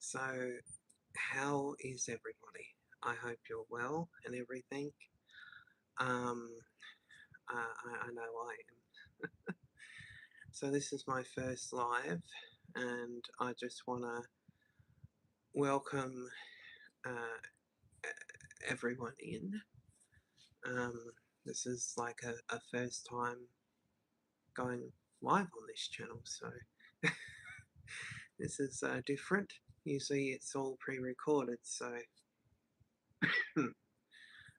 So, how is everybody? I hope you're well and everything. Um, I know I am. So, this is my first live, and I just want to welcome uh, everyone in. Um, this is like a first time going live on this channel, so this is different. Usually, it's all pre recorded, so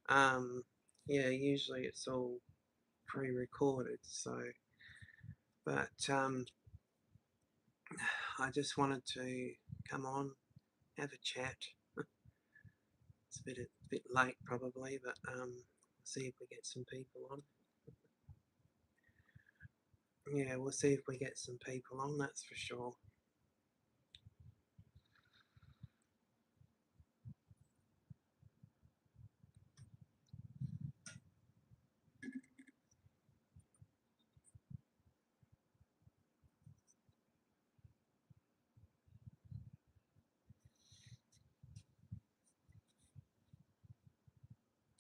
um, yeah, usually it's all pre-recorded, so but I just wanted to come on, have a chat. It's a bit late probably, but see if we get some people on. Yeah, we'll see if we get some people on, that's for sure.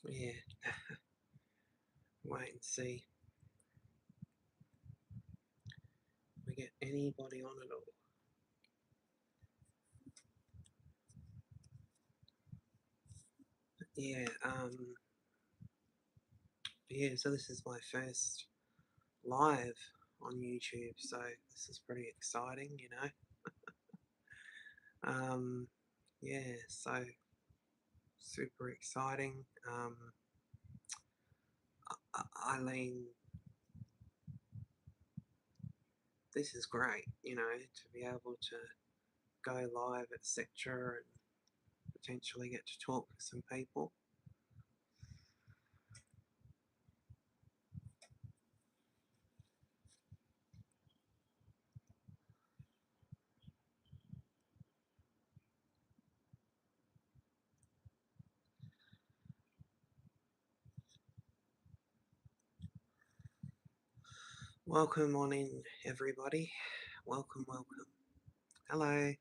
Yeah, wait and see if we get anybody on at all. Yeah, yeah, so this is my first live on YouTube, so this is pretty exciting, you know. Yeah, so super exciting. Eileen, this is great, you know, to be able to go live, etc., and potentially get to talk to some people. Welcome on in, everybody. Welcome, welcome. Hello.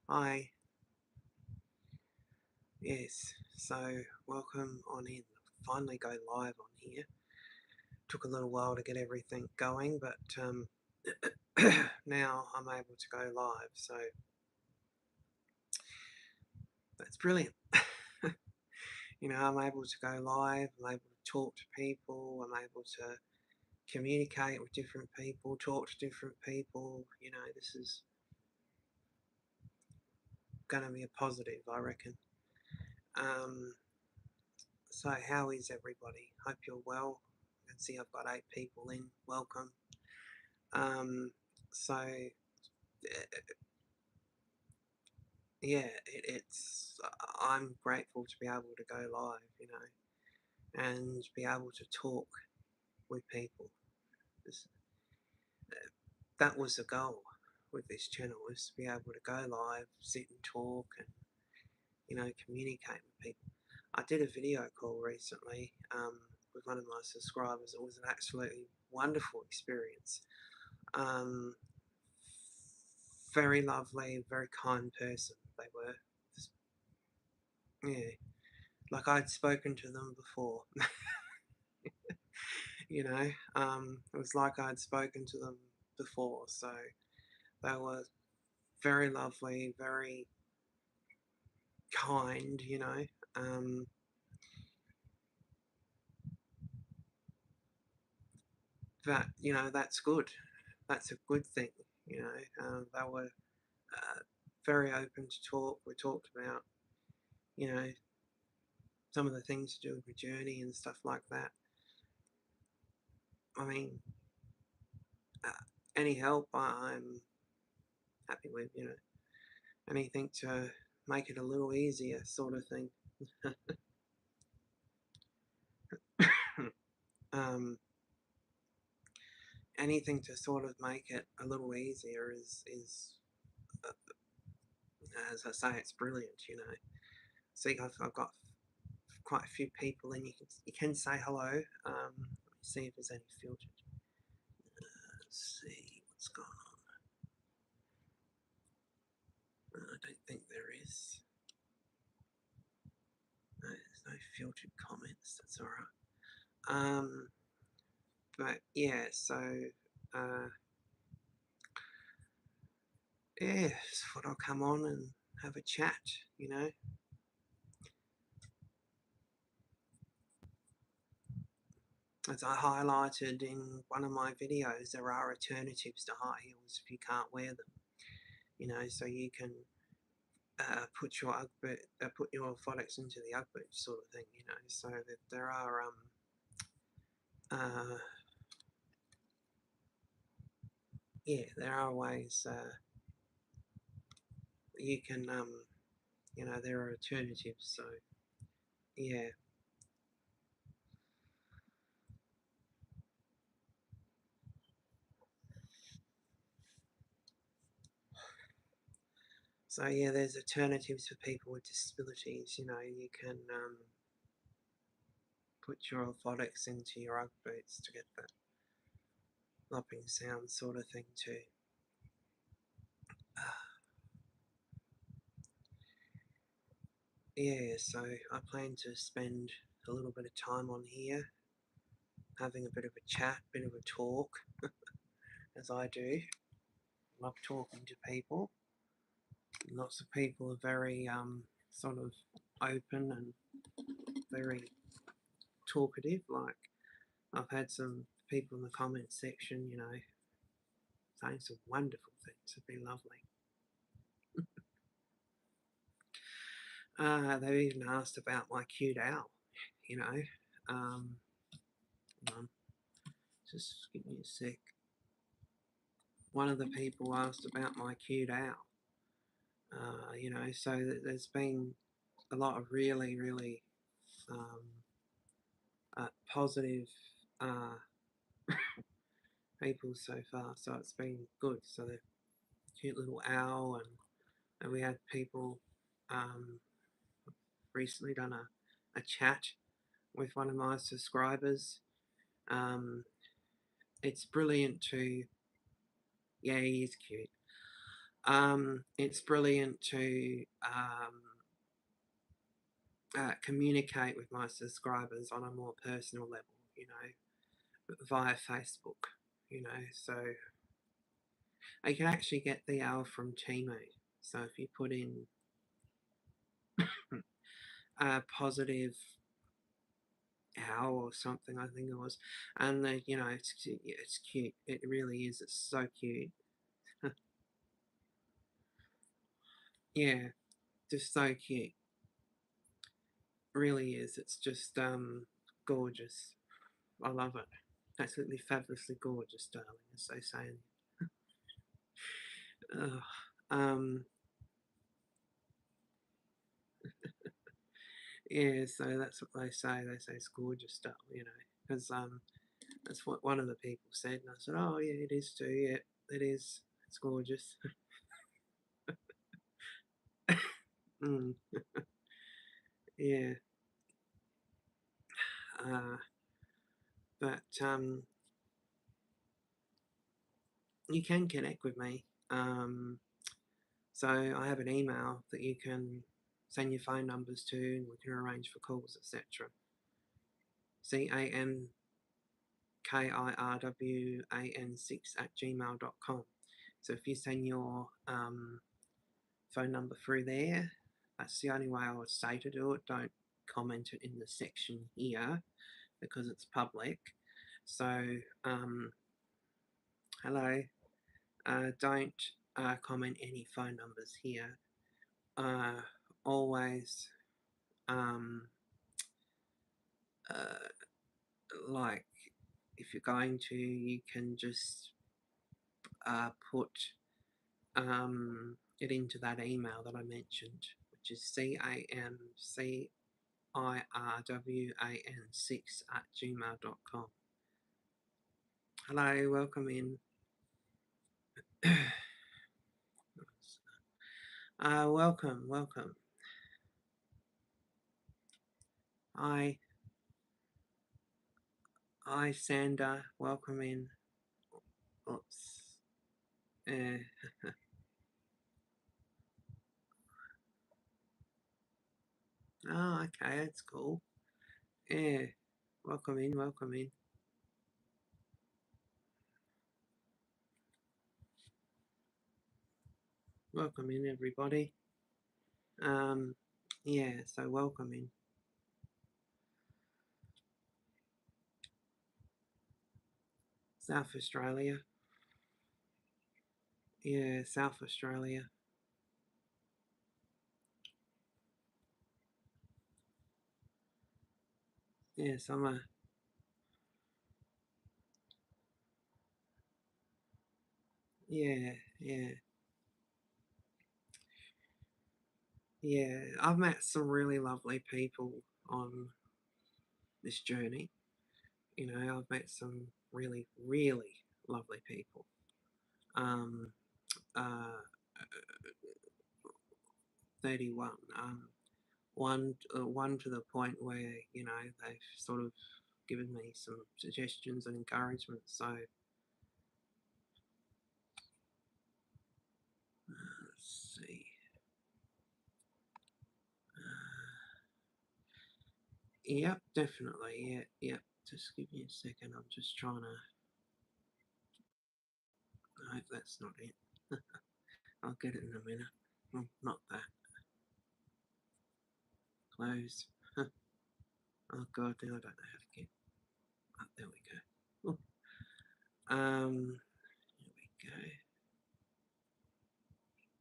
Hi. Yes, so welcome on in. Finally go live on here. Took a little while to get everything going, but now I'm able to go live, so that's brilliant. You know, I'm able to go live, I'm able to talk to people, I'm able to communicate with different people, talk to different people. You know, this is going to be a positive, I reckon. Um, so, how is everybody? Hope you're well. I can see I've got 8 people in. Welcome. Um, so, yeah, it's. I'm grateful to be able to go live, you know, and be able to talk with people. This, that was the goal with this channel, was to be able to go live, sit and talk, and communicate with people. I did a video call recently with one of my subscribers. It was an absolutely wonderful experience. Um, Very lovely, very kind person they were. Just, yeah, like I'd spoken to them before. It was like I'd spoken to them before. So they were very lovely, very kind. Um, that's good. That's a good thing. They were very open to talk. We talked about you know some of the things to do with my journey and stuff like that. I mean, uh, any help I'm happy with. Anything to make it a little easier, sort of thing. um, Anything to sort of make it a little easier is uh, as I say, it's brilliant. See, I've got quite a few people, and you can say hello. Let me see if there's any filtered. Let's see what's going on. don't think there is. No, there's no filtered comments. That's all right. But yeah, so yeah, just thought I'll come on and have a chat. You know, as I highlighted in one of my videos, there are alternatives to high heels if you can't wear them. You know, so you can put your put your orthotics into the Ugg boot sort of thing. You know, so that there are yeah, there are ways you can you know, there are alternatives. So yeah. So yeah, there's alternatives for people with disabilities. You know, you can put your orthotics into your Ugg boots to get that lopping sound sort of thing too. Yeah, so I plan to spend a little bit of time on here, having a bit of a chat, bit of a talk, as I do. Love talking to people. Lots of people are very sort of open and very talkative. Like I've had some people in the comments section, you know, saying some wonderful things. It'd be lovely. They've even asked about my cute owl, you know. Just give me a sec. One of the people asked about my cute owl. You know, so there's been a lot of really, really positive people so far. So it's been good. So the cute little owl, and we had people recently done a chat with one of my subscribers. It's brilliant to, yeah, he is cute. It's brilliant to communicate with my subscribers on a more personal level, you know, via Facebook, you know. So you can actually get the owl from Temu. So if you put in a positive owl or something, I think it was, and you know, it's cute. It really is. It's so cute. Yeah, just so cute. Really is. It's just gorgeous. I love it. Absolutely fabulously gorgeous, darling, as they say. Um, yeah, so that's what they say. They say it's gorgeous, darling, you know, because that's what one of the people said, and I said, oh yeah, it is too. Yeah, it is. It's gorgeous. mm, yeah. But you can connect with me. So I have an email that you can send your phone numbers to, and we can arrange for calls, etc. CAMKIRWAN6@gmail.com. So if you send your phone number through there, that's the only way I would say to do it. Don't comment it in the section here because it's public. So hello, don't comment any phone numbers here. Always uh, like if you're going to, you can just put it into that email that I mentioned, which is CAMCIRWAN6@gmail.com. Hello, welcome in. Welcome, welcome. Hi, Sander, welcome in. Oops. Okay, that's cool. Yeah. Welcome in, welcome in. Welcome in, everybody. Yeah, so welcome in. South Australia. Yeah, South Australia. Yeah, summer. Yeah, yeah, yeah. I've met some really lovely people on this journey. You know, I've met some really, really lovely people. Um, uh, 31. One to the point where they've sort of given me some suggestions and encouragement. So let's see. Yep, definitely. Yeah, yep. Just give me a second. I'm just trying to. I hope that's not it. I'll get it in a minute. Not that. Close. Oh god, now I don't know how to get. Oh, there we go. Ooh. Here we go.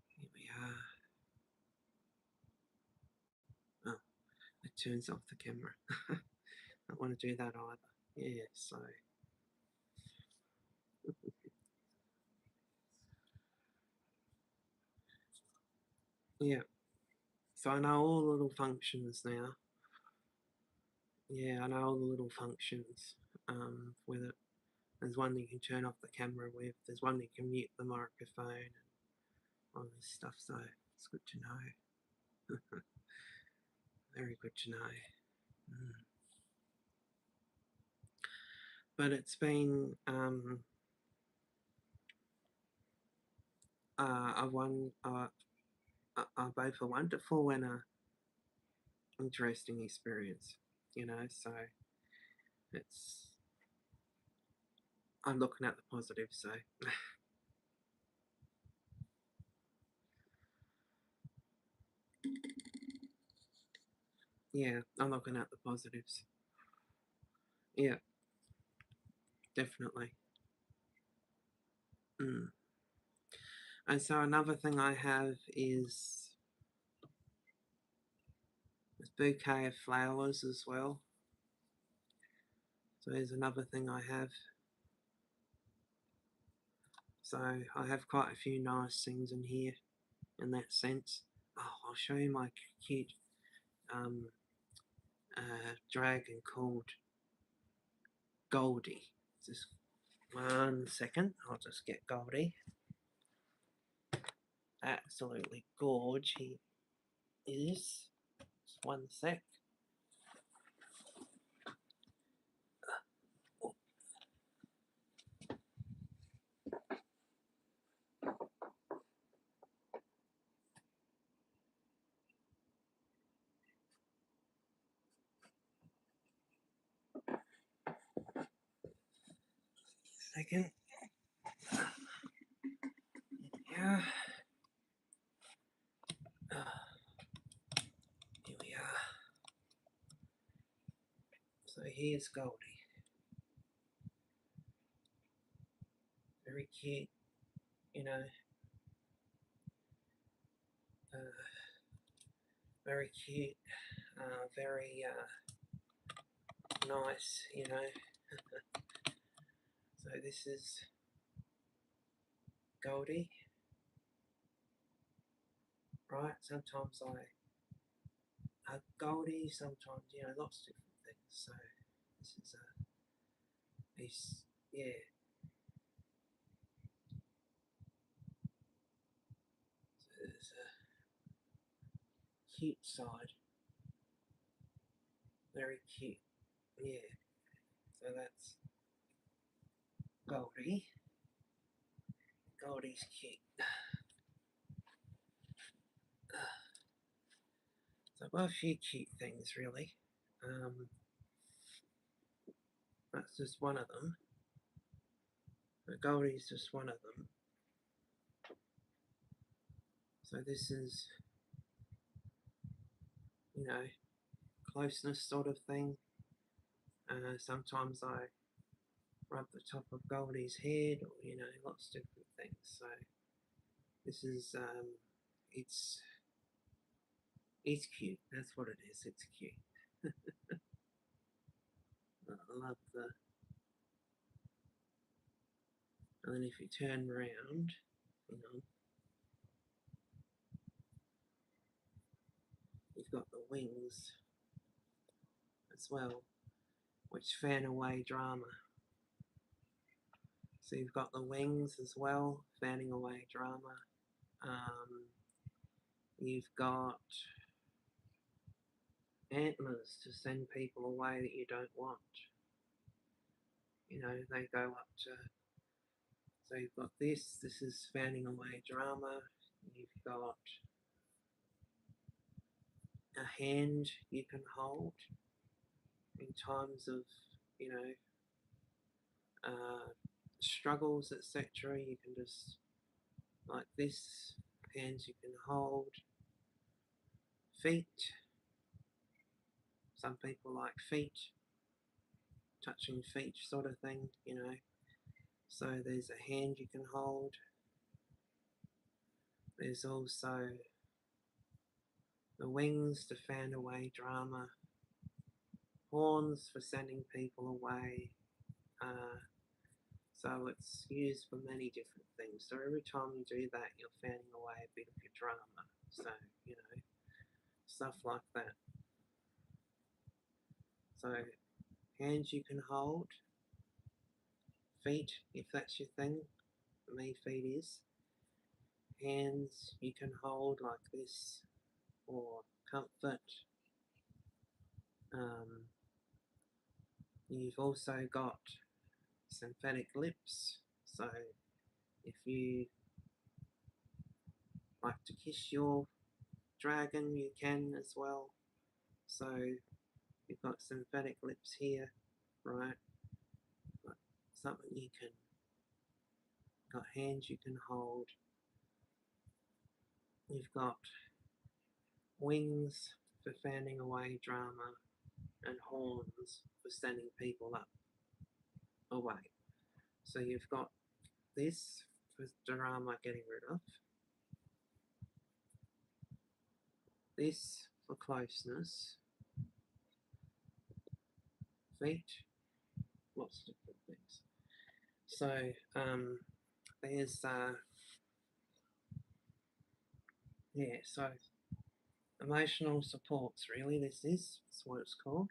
Here we are. Oh, it turns off the camera. I don't want to do that either. Yeah, so. Yeah, so I know all the little functions now. Yeah, I know all the little functions with it. There's one you can turn off the camera with. There's one you can mute the microphone and all this stuff. So it's good to know. Very good to know. Mm. But it's been both a wonderful and a interesting experience. So it's I'm looking at the positive. So yeah, I'm looking at the positives. Yeah, definitely. Mm. And so another thing I have is a bouquet of flowers as well. So there's another thing I have. So I have quite a few nice things in here in that sense. Oh, I'll show you my cute um, dragon called Goldie. Just 1 second, I'll just get Goldie. Absolutely gorge he is. Just 1 sec. Second. Yeah. Here we are. So here's Goldie. Very cute, you know. Very cute. Very nice, So this is Goldie, right? Sometimes I hug Goldie, sometimes, lots of different things. So this is a piece, yeah. So there's a cute side, very cute, yeah. So that's Goldie. Goldie's cute. So I've got a few cute things really. That's just one of them. The Goldie's just one of them. So this is, you know, closeness sort of thing. Sometimes I rub the top of Goldie's head, or lots of different things. So this is it's cute. That's what it is. It's cute. I love the. And then if you turn around, you've got the wings as well, which fan away drama. So you've got the wings as well, fanning away drama. You've got antlers to send people away that you don't want. They go up to. So you've got this is fanning away drama. You've got a hand you can hold in times of, you know, struggles, etc. You can just, like this, hands you can hold. Feet. Some people like feet, touching feet sort of thing, So there's a hand you can hold. There's also the wings to fan away drama. Horns for sending people away. So it's used for many different things. So every time you do that, you're fanning away a bit of your drama. So, stuff like that. So hands you can hold. Feet, if that's your thing. For me, feet is. Hands you can hold like this, or comfort. You've also got synthetic lips. So if you like to kiss your dragon, you can as well. So you've got synthetic lips here, right? Got something you can, got hands you can hold. You've got wings for fanning away drama, and horns for sending people up away. So you've got this for drama getting rid of, this for closeness, feet, lots of different things. So there's so emotional supports, really, that's what it's called.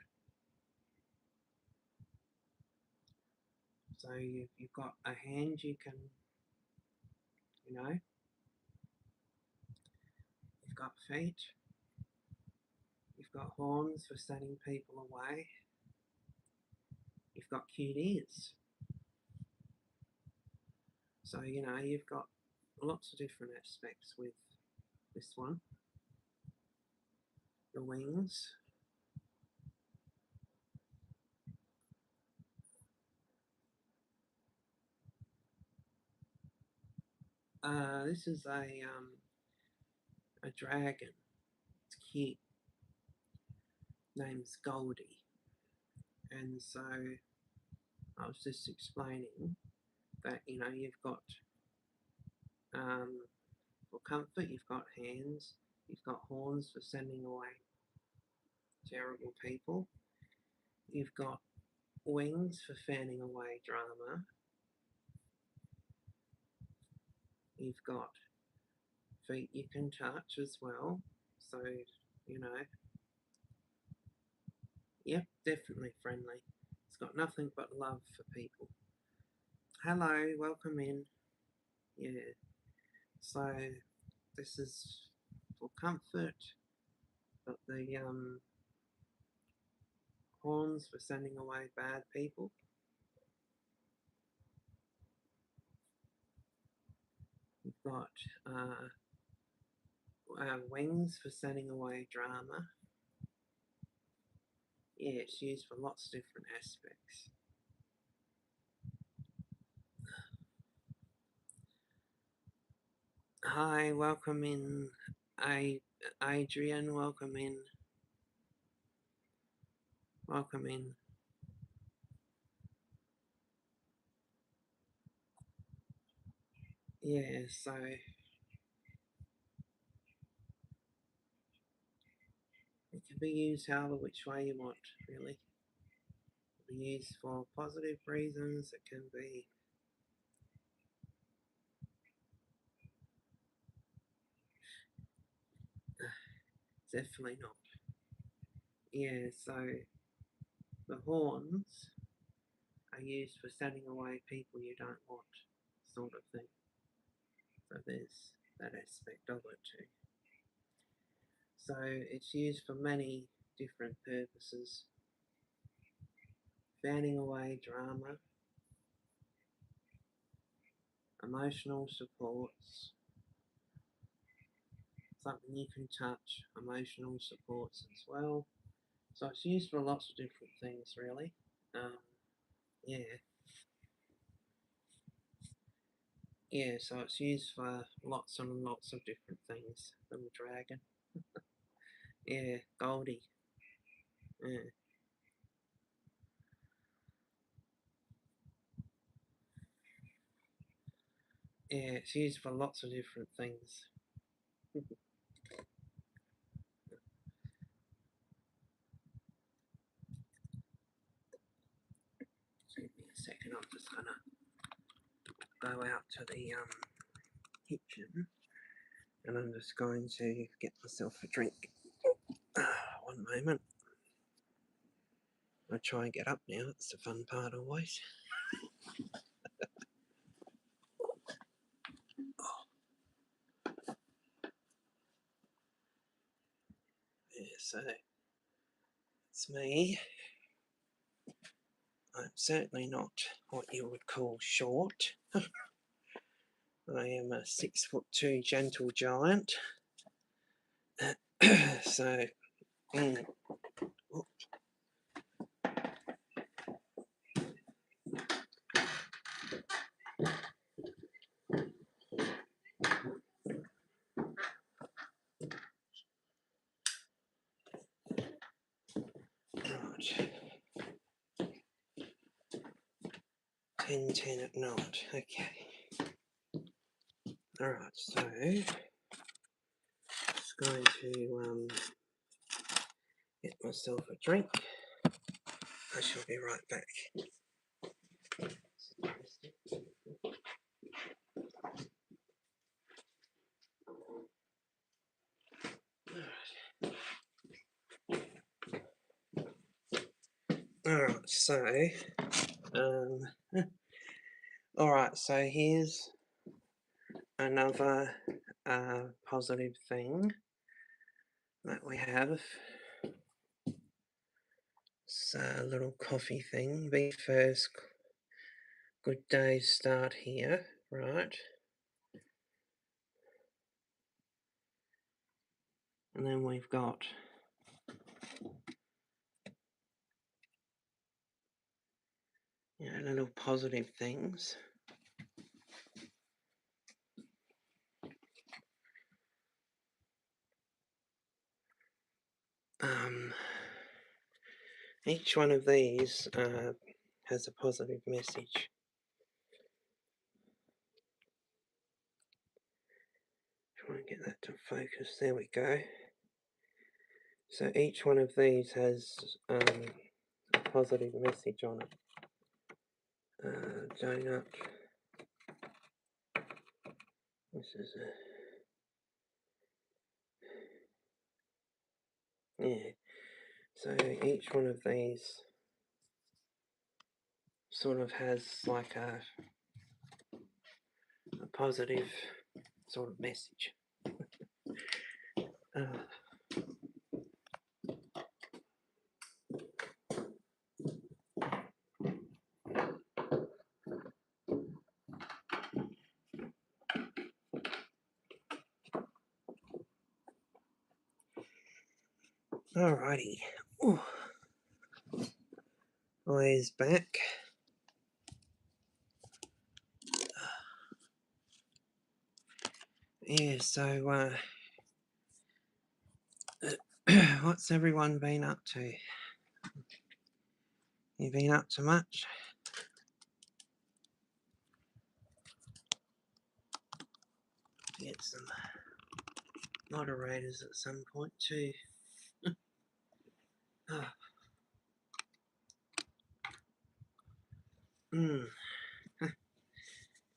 So you've got a hand you can, you've got feet, you've got horns for sending people away, you've got cute ears. So, you've got lots of different aspects with this one. The wings. This is a dragon. It's cute. Name's Goldie. And so I was just explaining that, you've got for comfort, you've got hands, you've got horns for sending away terrible people, you've got wings for fanning away drama, you've got feet you can touch as well. So, yep, definitely friendly. It's got nothing but love for people. Hello, welcome in. Yeah. So this is for comfort, but the horns for sending away bad people. You've got wings for sending away drama. yeah, it's used for lots of different aspects. Hi, welcome in. Adrian, welcome in. Welcome in. Yeah, so it can be used however which way you want, really. It can be used for positive reasons, it can be definitely not. Yeah, so the horns are used for sending away people you don't want, sort of thing. So there's that aspect of it too. So it's used for many different purposes. Fanning away drama, emotional supports, something you can touch, emotional supports as well. So it's used for lots of different things, really. Yeah, yeah. So it's used for lots and lots of different things. Little dragon. Yeah, Goldie. Yeah, yeah. It's used for lots of different things. Give me a second. I'm just gonna go out to the kitchen, and I'm just going to get myself a drink. One moment. I try and get up now. It's the fun part always. Yeah, so it's me. I'm certainly not what you would call short. I am a 6'2" gentle giant. So, mm, oh, right. 10:10 at night. Okay. Alright, so just going to get myself a drink. I shall be right back. Alright, so alright, so here's another positive thing that we have. It's a little coffee thing. The first good day start here, right? And then we've got little positive things. Each one of these has a positive message. Try and get that to focus. There we go. So each one of these has a positive message on it. Donut. This is yeah. So each one of these sort of has like a positive sort of message. Alrighty. Ooh. is back. Yeah, so what's everyone been up to? You been up to much? Get some moderators at some point too. Oh.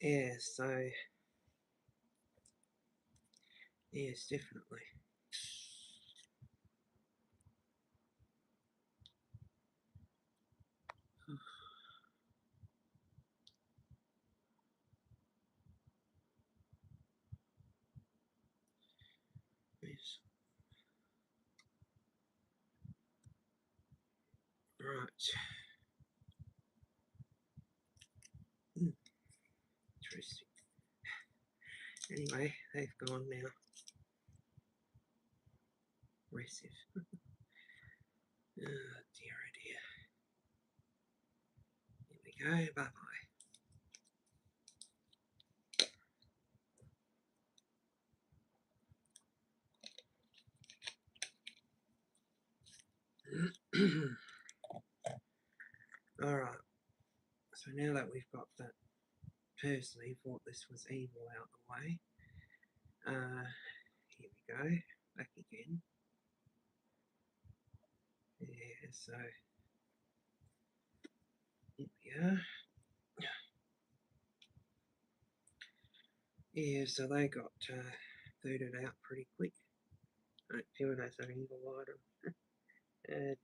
Yeah, so yes, definitely. Yes. Right. Interesting. Anyway, they've gone now. Aggressive. Oh dear, oh dear. Here we go. Bye bye. Alright. So now that we've got that, personally thought this was evil out the way. Here we go. Back again. Yeah, so here we are. Yeah, so they got booted out pretty quick. Don't feel as an evil item.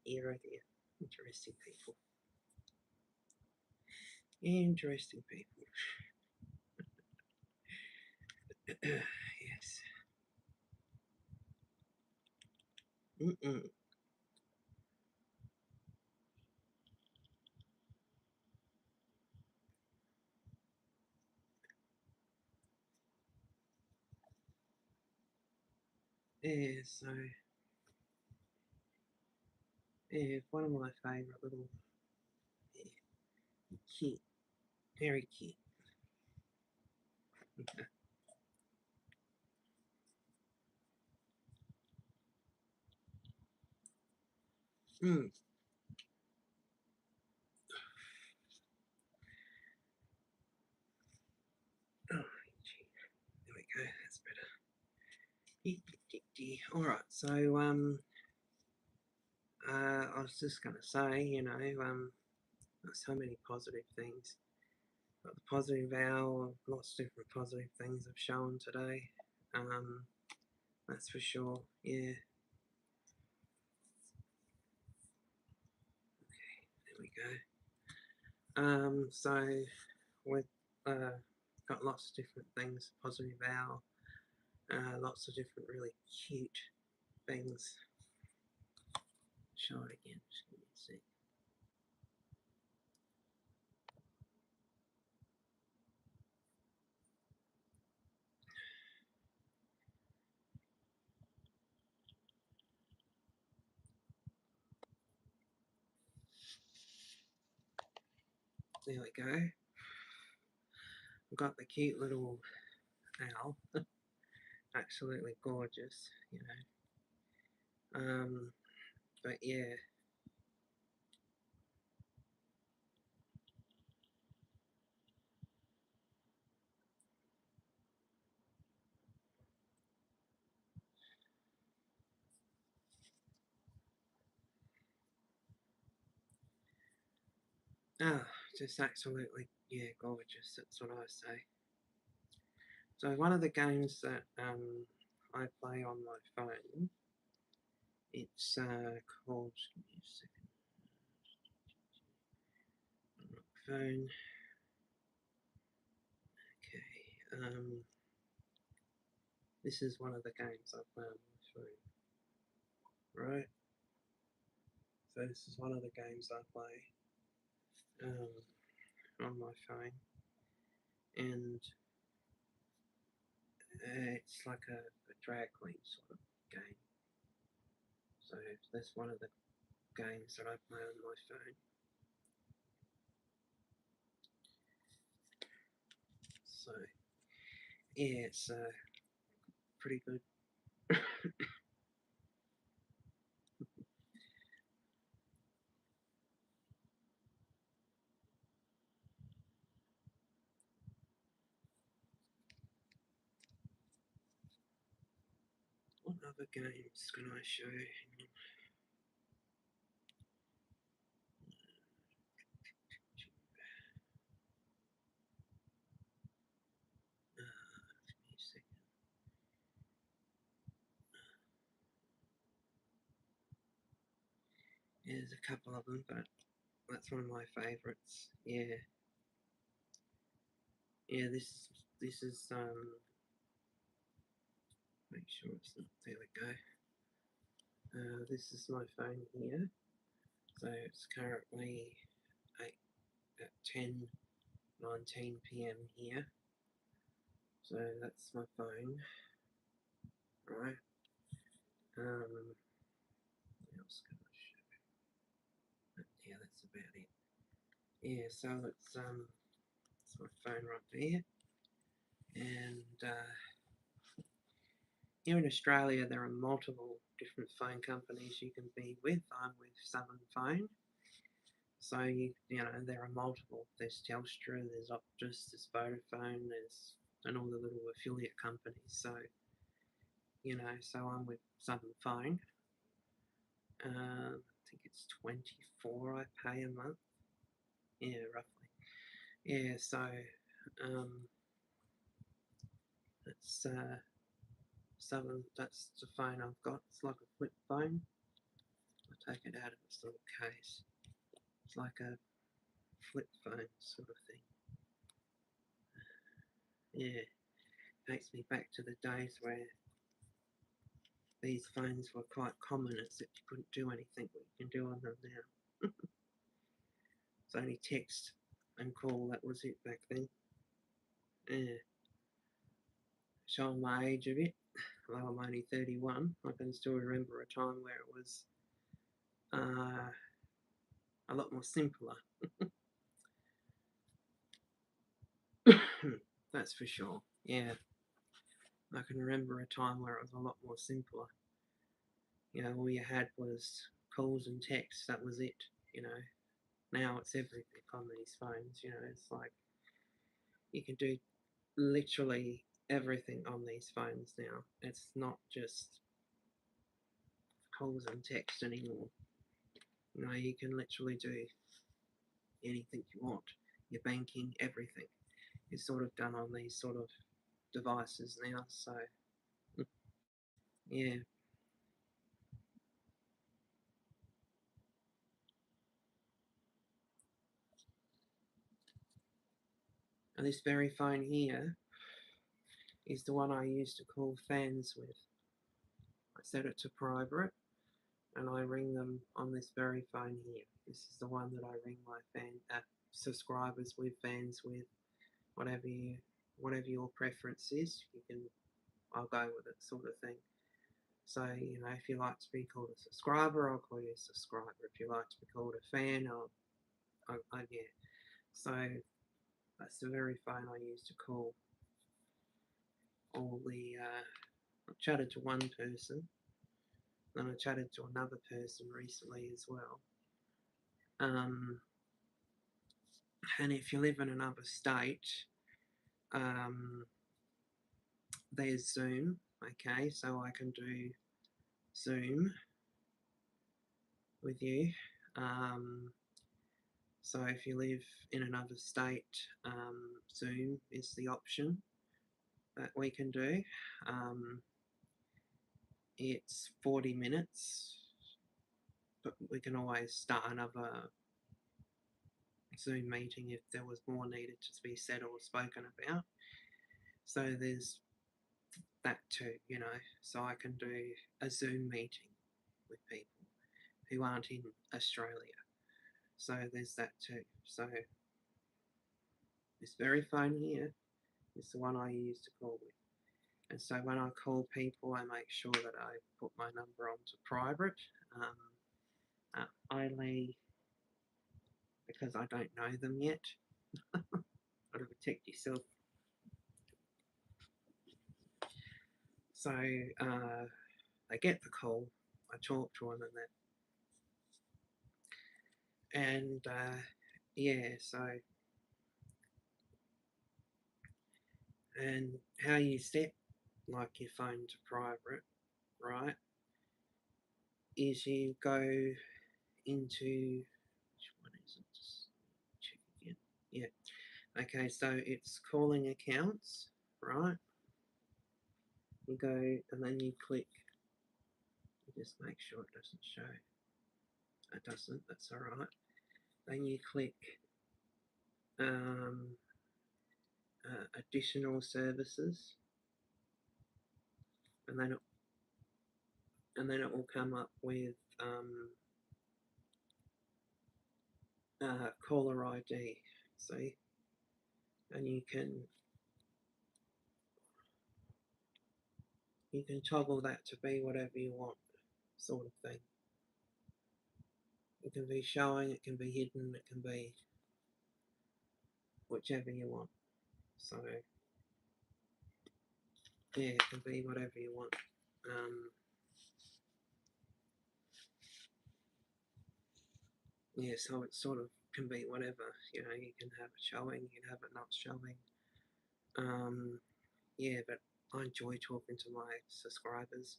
Dear, oh dear. Interesting people. Interesting people. Yes. Yeah, so yeah, one of my favourite little cute, very cute. Mm. Oh, gee. There we go, that's better. Alright, so I was just gonna say, you know, so many positive things. Got the positive owl, lots of different positive things I've shown today. That's for sure, yeah. Okay, there we go. So we've got lots of different things, positive owl, lots of different really cute things. Show it again, just give me a sec. There we go. We've got the cute little owl. Absolutely gorgeous, you know. But yeah. Oh, just absolutely, yeah, gorgeous. That's what I say. So one of the games that I play on my phone, it's called. Give me a second. Phone. Okay. This is one of the games I play on my phone. Right. So this is one of the games I play on my phone, and it's like a drag queen sort of game. So that's one of the games that I play on my phone. So yeah, it's pretty good. What other games can I show? Give me a second. There's a couple of them, but that's one of my favourites. Yeah, yeah. This is Make sure it's not. There we go. This is my phone here. So it's currently 10:19 p.m. here. So that's my phone, right? What else can I show? Yeah, that's about it. Yeah, so it's my phone right there, and here in Australia there are multiple different phone companies you can be with. I'm with Southern Phone, so you know there are multiple. There's Telstra, there's Optus, there's Vodafone, there's and all the little affiliate companies. So so I'm with Southern Phone. I think it's 24 I pay a month. Yeah, roughly. Yeah, so um, that's Southern. That's the phone I've got. It's like a flip phone. I take it out of its little case. It's like a flip phone sort of thing. Yeah, takes me back to the days where these phones were quite common, except you couldn't do anything what you can do on them now. It's only text and call, that was it back then. Yeah, showing my age a bit. Well, I'm only 31. I can still remember a time where it was a lot more simpler. That's for sure. Yeah, I can remember a time where it was a lot more simpler. All you had was calls and texts. That was it. You know, now it's everything on these phones. It's like you can do literally everything on these phones now. It's not just calls and text anymore. You can literally do anything you want. Your banking, everything is sort of done on these sort of devices now. So, yeah. And this very phone here is the one I used to call fans with. I set it to private and I ring them on this very phone here. This is the one that I ring my subscribers with, fans with, whatever your preference is. I'll go with it, sort of thing. So if you like to be called a subscriber, I'll call you a subscriber. If you like to be called a fan, yeah. So that's the very phone I used to call all the. I chatted to one person, then I chatted to another person recently as well. Um, and if you live in another state, um, there's Zoom. Okay, so I can do Zoom with you. Um, so if you live in another state, Zoom is the option that we can do. Um, it's 40 minutes, but we can always start another Zoom meeting if there was more needed to be said or spoken about. So there's that too, so I can do a Zoom meeting with people who aren't in Australia. So there's that too. So this very phone here is the one I use to call with. And so when I call people, I make sure that I put my number onto private, only because I don't know them yet. Got to protect yourself So they get the call, I talk to them and yeah, so and how you set like your phone to private, right, is you go into, which one is it? Just check again. Yeah. Okay, so it's calling accounts, right? You go and then you click, you just make sure it doesn't show. It doesn't, that's alright. Then you click um, additional services, and then it will come up with caller ID. See, and you can toggle that to be whatever you want, sort of thing. It can be showing, it can be hidden, it can be whichever you want. So yeah, it can be whatever you want. Yeah, so it sort of can be whatever. You know, you can have it showing, you can have it not showing. Yeah, but I enjoy talking to my subscribers.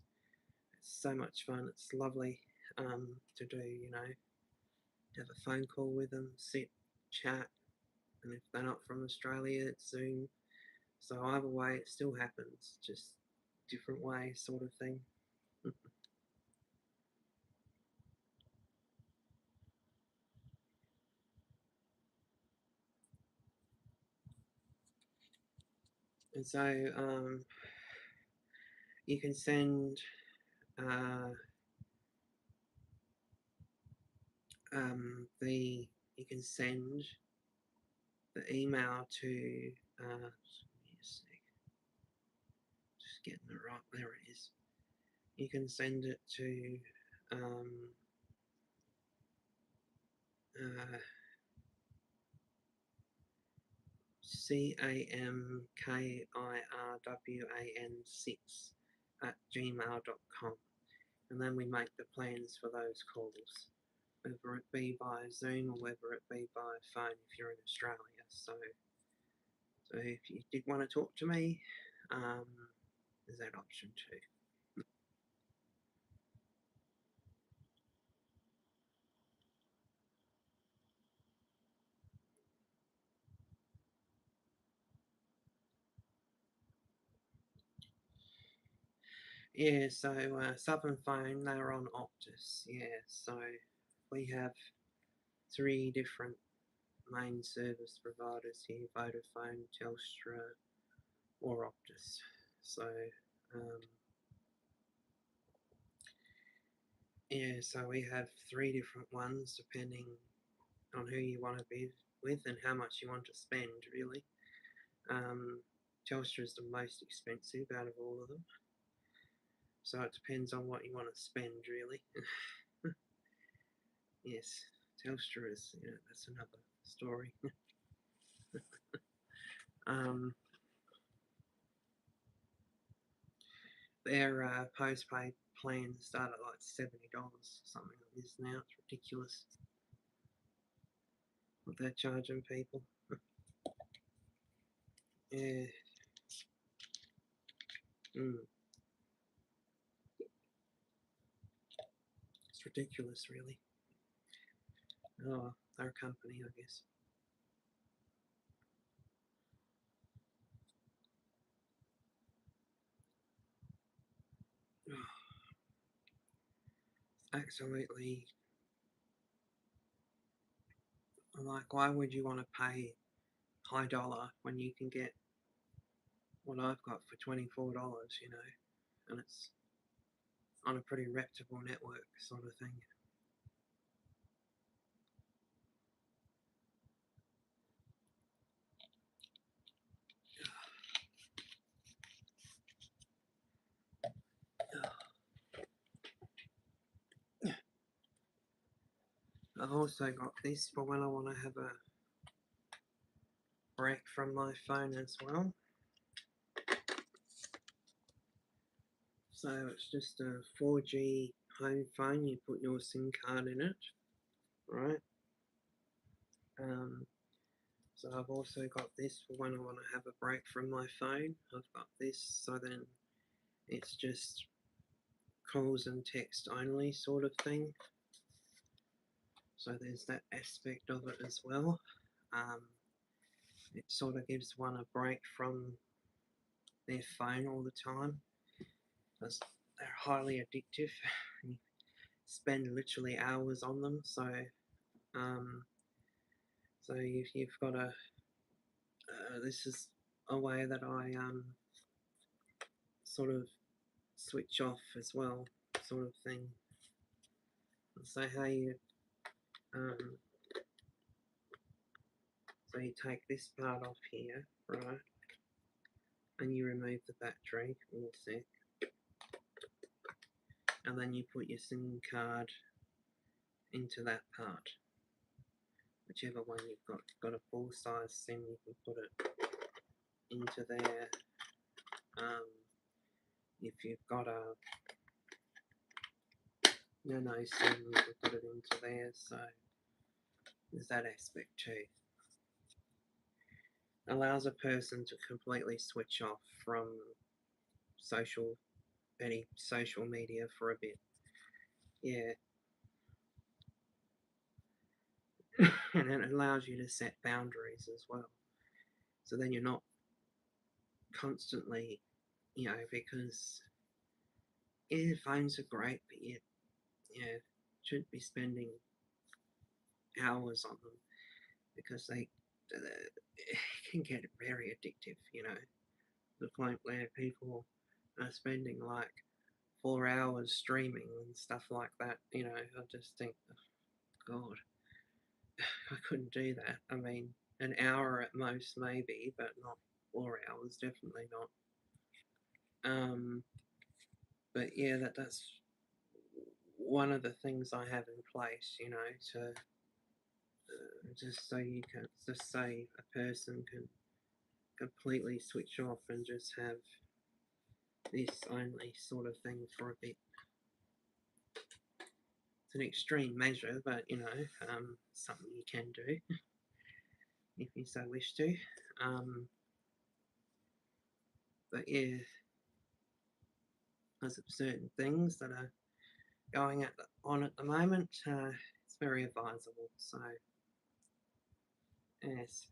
It's so much fun. It's lovely to do. You know, have a phone call with them, sit, chat, and if they're not from Australia, it's Zoom. So either way, it still happens, just different way, sort of thing. And so you can send you can send the email to just getting it right. There it is. You can send it to uh, CAMKIRWAN6 @gmail.com, and then we make the plans for those calls, whether it be by Zoom or whether it be by phone if you're in Australia. So if you did want to talk to me, there's that option too. Yeah, so Southern Phone, they're on Optus. Yeah, so we have 3 different main service providers here: Vodafone, Telstra, or Optus. So um, yeah, so we have 3 different ones depending on who you want to be with and how much you want to spend. Really, Telstra is the most expensive out of all of them. So it depends on what you want to spend, really. Yes, Telstra is, that's another story. um, their postpaid plans start at like $70, something like this now. It's ridiculous what they're charging people. Yeah. Mm. It's ridiculous, really. Oh, our company, I guess. Absolutely. I'm like, why would you want to pay high dollar when you can get what I've got for $24, and it's on a pretty reputable network, sort of thing. I've also got this for when I want to have a break from my phone as well. So it's just a 4G home phone. You put your SIM card in it, right? Um, so I've also got this for when I want to have a break from my phone. I've got this, so then it's just calls and text only sort of thing. So there's that aspect of it as well. Um, it sort of gives one a break from their phone all the time because they're highly addictive. You spend literally hours on them. Um, so you've got a. This is a way that I sort of switch off as well, sort of thing. So how you um, so you take this part off here, right, and you remove the battery in a sec, and then you put your SIM card into that part. Whichever one you've got a full size SIM, you can put it into there. If you've got a nano SIM, you can put it into there. So there's that aspect too. Allows a person to completely switch off from any social media for a bit. Yeah. And it allows you to set boundaries as well. So then you're not constantly, because phones are great, but you shouldn't be spending hours on them because they can get very addictive, the point where people are spending like 4 hours streaming and stuff like that. I just think, oh, God, I couldn't do that. I mean, an hour at most, maybe, but not 4 hours, definitely not. But yeah, that's one of the things I have in place, to just so you can, just say a person can completely switch off and just have this only sort of thing for a bit. It's an extreme measure, but something you can do if you so wish to. But yeah, there's certain things that are going on at the moment. It's very advisable. So yes.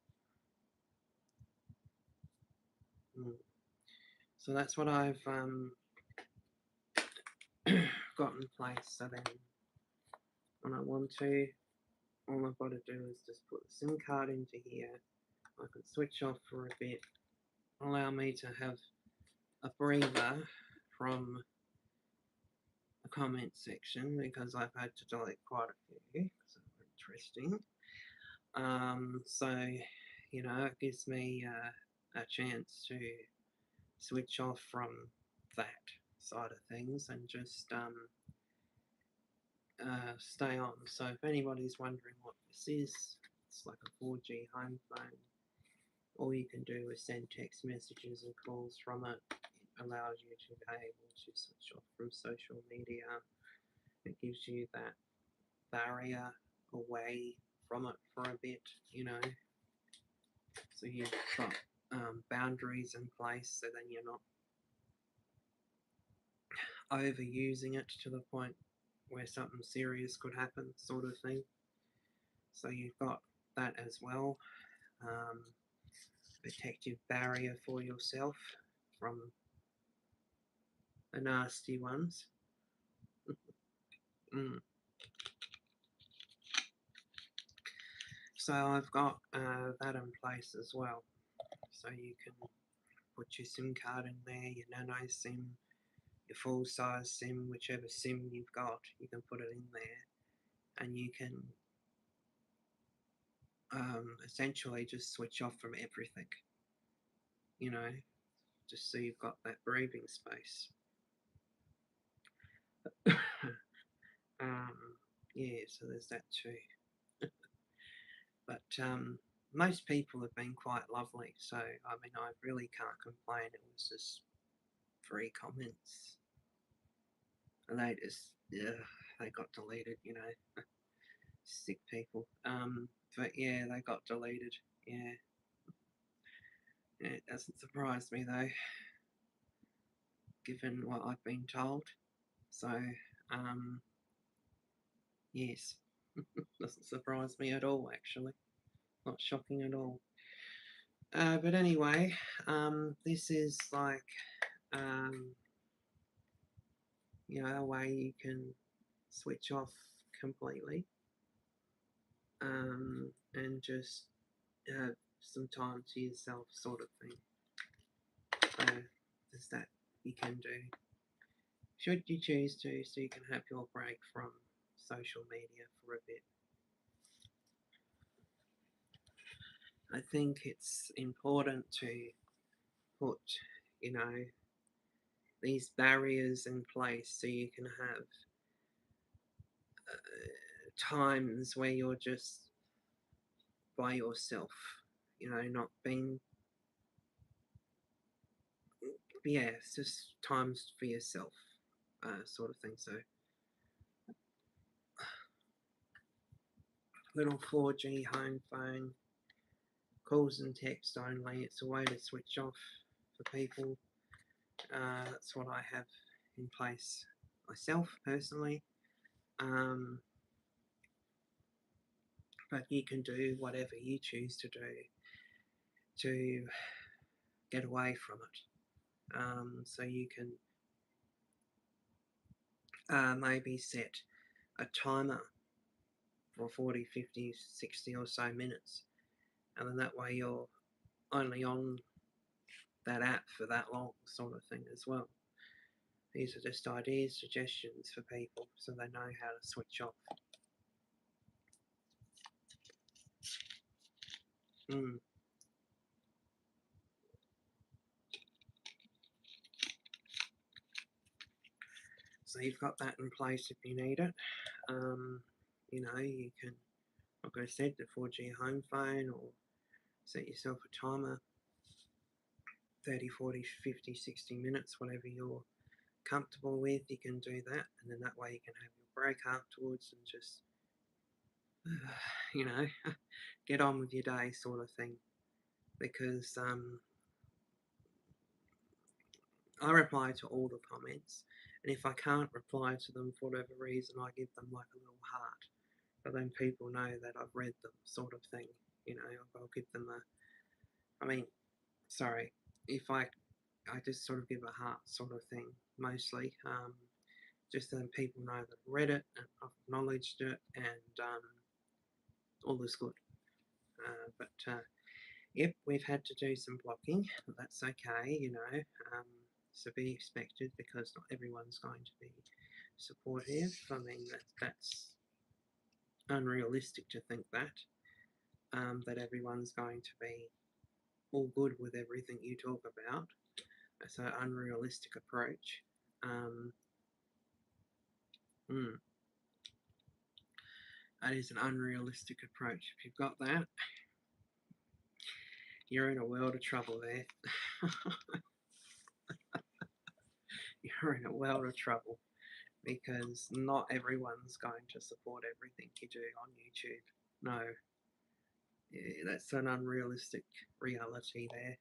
Mm. So that's what I've got in place. So then, when I want to, all I've got to do is just put the SIM card into here. I can switch off for a bit, allow me to have a breather from the comment section because I've had to delete quite a few. So interesting. So it gives me a chance to switch off from that side of things and just stay on. So if anybody's wondering what this is, it's like a 4G home phone. All you can do is send text messages and calls from it. It allows you to be able to switch off from social media. It gives you that barrier away from it for a bit, So you've got boundaries in place so then you're not overusing it to the point where something serious could happen, sort of thing. So you've got that as well. Um, Protective barrier for yourself from the nasty ones. Mm. So I've got that in place as well. So you can put your SIM card in there, your nano SIM, your full size SIM, whichever SIM you've got, you can put it in there, and you can essentially just switch off from everything, you know, just so you've got that breathing space. um, yeah, so there's that too. But most people have been quite lovely, so I mean, I really can't complain. It was just 3 comments and they just, yeah, they got deleted, you know, sick people. But yeah, they got deleted. Yeah, it doesn't surprise me though, given what I've been told. So, um, yes, doesn't surprise me at all, actually. Not shocking at all. But anyway, this is like, um, you know, a way you can switch off completely, and just have some time to yourself, sort of thing. So there's that you can do, should you choose to, so you can have your break from social media for a bit. I think it's important to put, you know, these barriers in place so you can have times where you're just by yourself, you know, not being, yeah, it's just times for yourself, sort of thing. So, little 4G home phone, calls and text only. It's a way to switch off for people. That's what I have in place myself personally. Um, but you can do whatever you choose to do to get away from it. So you can maybe set a timer for 40, 50, 60 or so minutes, and then that way you're only on that app for that long, sort of thing as well. These are just ideas, suggestions for people so they know how to switch off. Mm. So you've got that in place if you need it. You know, you can, like I said, the 4G home phone, or set yourself a timer, 30, 40, 50, 60 minutes, whatever you're comfortable with, you can do that. And then that way you can have your break afterwards and just, you know, get on with your day, sort of thing. Because I reply to all the comments, and if I can't reply to them for whatever reason, I give them like a little heart. But then people know that I've read them, sort of thing. You know, I'll give them a, I mean, sorry, if I just sort of give a heart, sort of thing, mostly, just so that people know that I've read it and I've acknowledged it, and all is good. But yep, we've had to do some blocking. That's okay, you know. To be expected, because not everyone's going to be supportive. I mean, that's unrealistic to think that everyone's going to be all good with everything you talk about. That's an unrealistic approach. Um, mm, that is an unrealistic approach. If you've got that, you're in a world of trouble there. You're in a world of trouble, because not everyone's going to support everything you do on YouTube. No, yeah, that's an unrealistic reality there.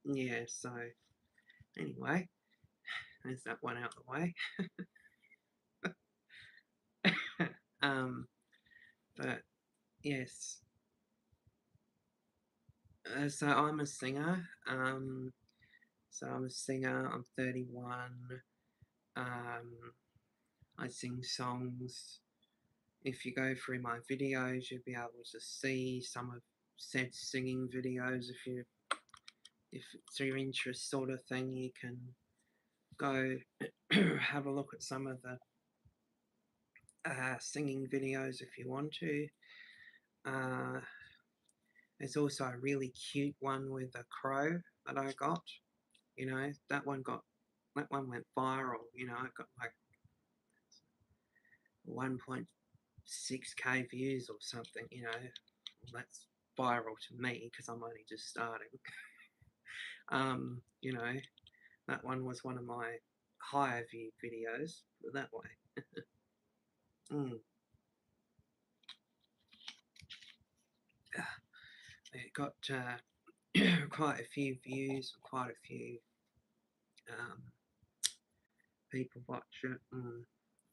Yeah, so anyway, there's that one out the way. um, but yes, so I'm a singer. So I'm a singer. I'm 31. Um, I sing songs. If you go through my videos, you'll be able to see some of said singing videos. If it's your interest, sort of thing, you can go have a look at some of the singing videos if you want to. Uh, there's also a really cute one with a crow that I got. You know, that one went viral. You know, it got like 1.6k views or something. You know, well, that's viral to me because I'm only just starting. You know, That one was one of my higher viewed videos, put it that way. Mm. It got quite a few views, quite a few um, people watch it.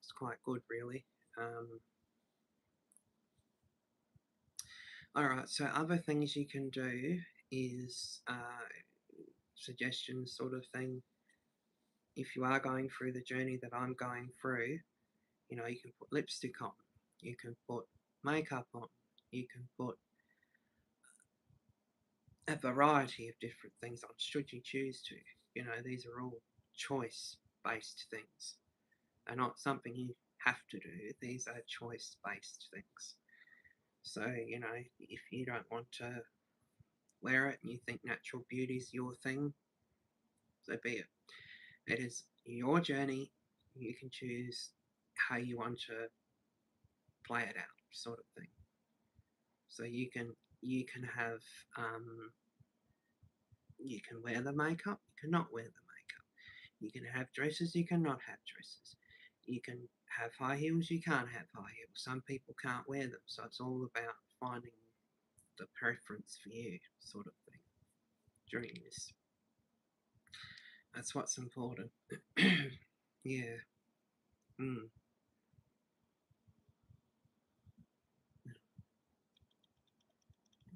It's quite good, really. Alright, so other things you can do is suggestions sort of thing. If you are going through the journey that I'm going through, you know, you can put lipstick on, you can put makeup on, you can put a variety of different things on, should you choose to. You know, these are all choice based things. They're not something you have to do, these are choice based things. So, you know, if you don't want to wear it and you think natural beauty is your thing, so be it. It is your journey. You can choose how you want to play it out, sort of thing. So you can have you can wear the makeup, you cannot wear the makeup. You can have dresses, you cannot have dresses. You can have high heels, you can't have high heels. Some people can't wear them, so it's all about finding the preference for you, sort of thing, during this. That's what's important. Yeah. Mm. There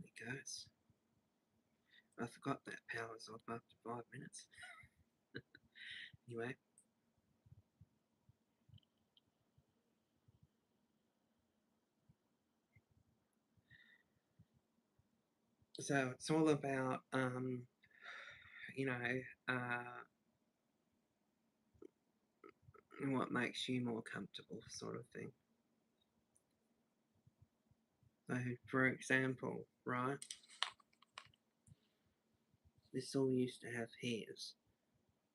it goes. I forgot that power's off after 5 minutes. Anyway, so it's all about, you know, uh, what makes you more comfortable, sort of thing. So, for example, right, this all used to have hairs.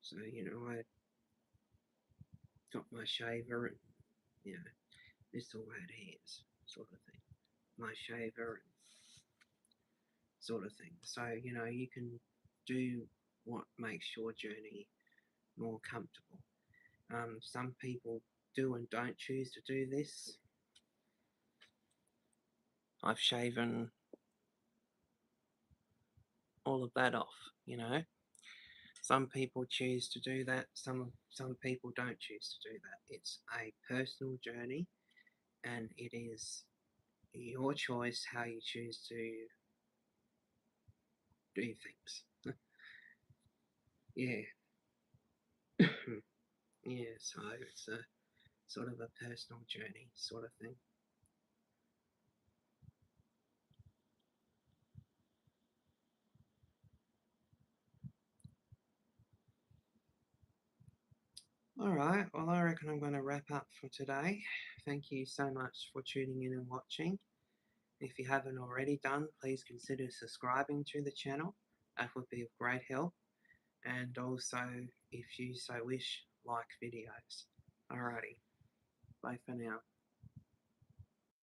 So, you know, I got my shaver and, you know, this all had hairs, sort of thing. My shaver and sort of thing. So, you know, you can do what makes your journey more comfortable. Some people do and don't choose to do this. I've shaven all of that off, you know. Some people choose to do that, some people don't choose to do that. It's a personal journey and it is your choice how you choose to do things. Yeah. Yeah, so it's a sort of a personal journey sort of thing. Alright, well, I reckon I'm going to wrap up for today. Thank you so much for tuning in and watching. If you haven't already done, please consider subscribing to the channel. That would be of great help. And also, if you so wish, like videos. Alrighty, bye for now.